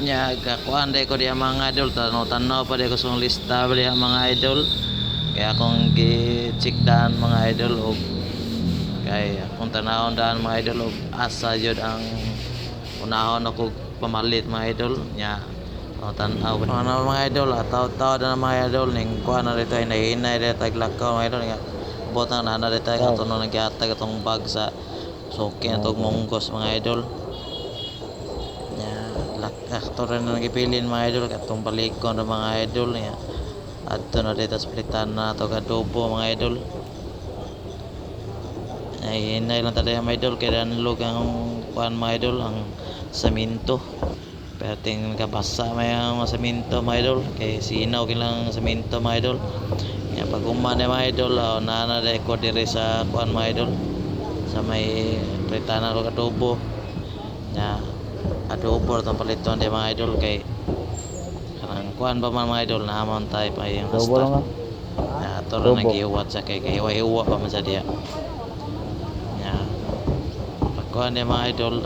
nya kakuan day ko diha mga idol, tanaw pa day ko sa lista diha mga idol, kaya akong gi-check daan mga idol, og kay akong tanawon daan mga idol, og asa jud ang unahon ako pamalit mga idol nya tanaw mga idol, taw-taw na mga idol ning kuan na dito hinay-hinay dito taglakaw mga idol nga botang na dito ato no nagyatag atong bag sa sokin atong monggos mga idol nya lakto rin na nagipilin mga idol katong balikon ng mga idol nya adto na dito splitan na to adobo mga idol ay hinay lang tayo mga idol kaya nilog ang kuan mga idol ang saminto perting kabasa may mga saminto mga idol kay sinaw kilang saminto mga idol nya pag uman mga idol nana day ko diri sa kuan mga idol sa may pritana ko adobo nya adobo itong paliton di mga idol kay kanang kuan ba man mga idol nahamon tayo pa yung hasta nya ito rin nag-iwat sa kay hiwa pa man sa diya nya pag kuan di mga idol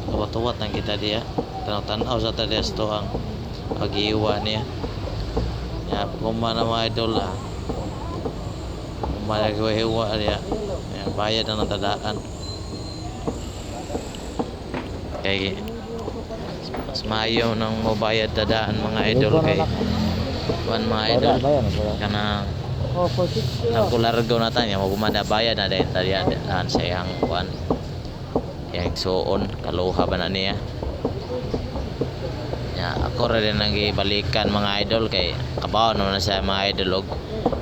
tuwat-tuwat lang kita diya tanaw sa tadias to ang pag-iwa niya nya pag umana mga idol hiwa niya bayad na ng tadaan kay mas maayo nang mabayad tadaan mga idol kay kuan mga idol kana nagkulargo na tayo magumada bayad na dahil tadaan sa iyang kuan iyang suon kaluha ba na niya ya ako rin nang ibalikan mga idol kay kabaw naman na sa mga idol og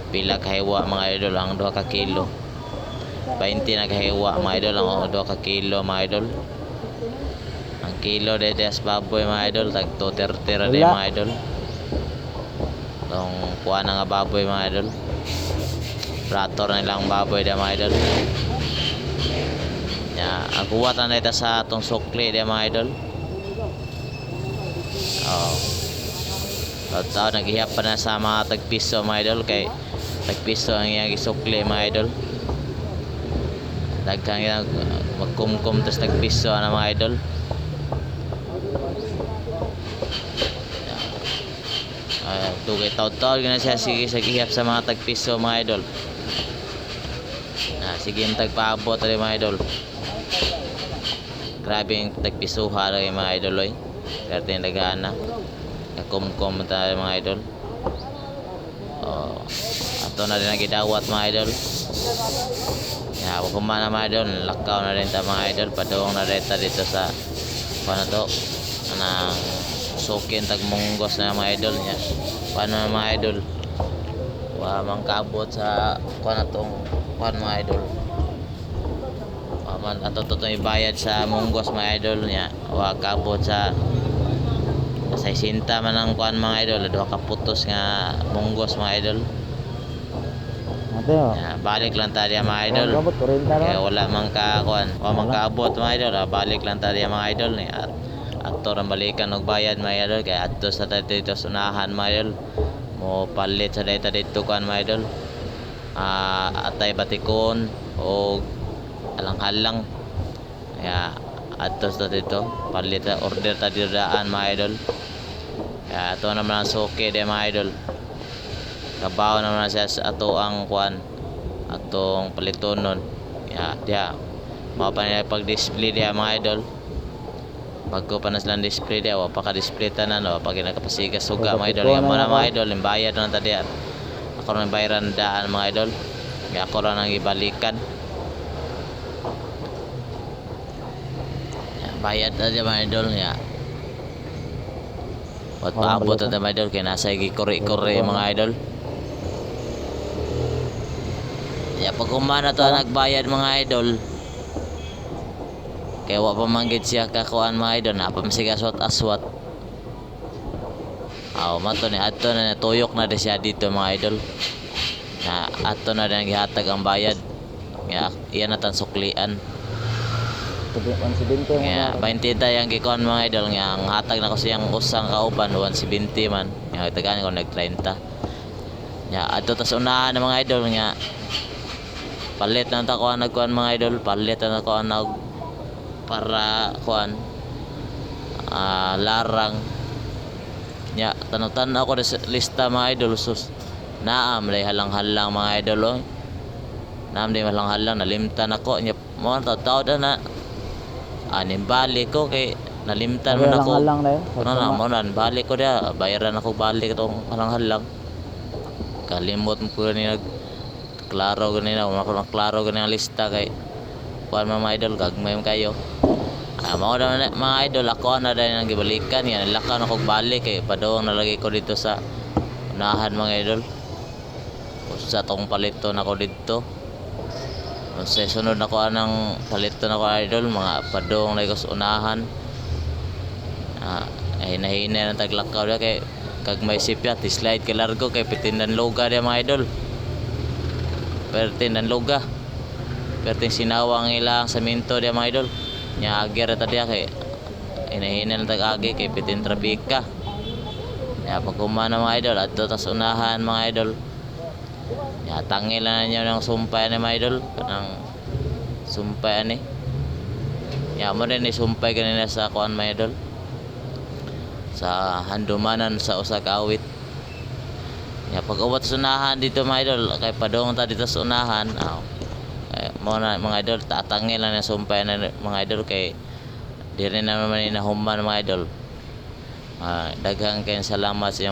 pila kahiwa mga idol ang 2 ka kilo 20 na kahiwa mga idol ang 2 ka kilo mga idol ang kilo de des baboy mga idol tag 230 ra de mga idol tong kuha na nga baboy mga idol prator na ilang baboy de mga idol ya ang kuwat na ito sa atong sukli de mga idol tao naghihap pa na sa mga tagpiso mga idol kay tagpiso ang iyang isukli mga idol daghang yan magkumkum tas tagpiso na mga idol tugay taw-taw na siya sige sa gihap sa mga tagpiso mga idol sige yung tagpaabot rin mga idol grabe yung tagpisuha rin mga idol kaya yung nagana kakumkum tayo mga idol ato na rin nagidawat mga idol kumana mga idol lakaw na rin ta mga idol padung na rin ta dito sa paano to anang sukin tagmunggos na mga idol nya paano na mga idol mangkabot sa kuan atong kuan mga idol man ato to ibayad sa munggos mga idol nya kabot sa sinta man ang kuan mga idol 2 ka putos nga munggos mga idol balik lang tayo mga idol kaya wala man ka kuan man kaabot mga idol balik lang tayo mga idol ni aktor ang balikan og bayad mga idol kaya adto sa dito sunahan mga idol mo palit sa dito kuan mga idol atay batikon o alang-alang kaya adto sa dito palit order ta daan mga idol kaya ato naman ang suki de mga idol kabaw naman siya sa ato ang kuan atong paliton nun diya mapa niya pag display diya mga idol pagko pa na silang display diya wapa ka display tanan pag nakapasigas suga mga idol nga mga idol yung bayad na tadi ako nang bayaran daan mga idol kaya ako lang nang ibalikan bayad na diya mga idol at paabot na mga idol kaya nasa gikuri-kuri mga idol pag umana to nagbayad mga idol kaya wapa manggit siya kakuan mga idol napamasiga aswat mato ni ato na natuyok na siya dito mga idol ato na rin gihatag ang bayad iyan na tan suklian kaya 20 tayang gikuan mga idol ang hatag na ko siyang usang kauban 170 man tagaan ko nag 30 ato tas unahan ng mga idol palit na ta kuan nagkuan mga idol palit na kuan para kuan larang Nya tanutan ako sa lista mga idol sus. Naam lay halang-halang mga idol oh. Naam di halang-halang nalimtan ako nya mo taw na anim balik ko kay nalimtan man ako. Halang na yun. Ano na mo nan balik ko dia bayaran ako balik itong halang-halang. Kalimot ko ni nag klaro ganina ako klaro ganina lista kay kuan mga idol gagmay kayo. Mao na mga idol ako na dahil nang gibalikan yan lakaw na kog balik kay padong nalagay ko dito sa unahan mga idol. Sa tong palito na ko dito. Sa sunod na ko anang palito na ko idol mga padong lagay ko sa unahan. Hina-hina ng taglakaw dia kay kag may sipya slide kay largo kay pitindan loga dia mga idol. Pertindan loga. Pertin sinawang ilang semento dia mga idol. Nya agir ta dia kay hina-hina ng tag-agi kay pitin trapika. Ya pagkumana mga idol adto tas unahan mga idol. Ya tangil na niya ng sumpay ni mga idol kanang sumpay ani. Ya mo din ni sumpay kanina sa kuan mga idol. Sa handumanan sa usa ka awit. Ya pag-uwat sa unahan dito mga idol kay padong ta dito sa unahan. Mo na mga idol tatangil lang na sumpay na mga idol kay diri na naman inahuman mga idol. Daghang kayong salamat sa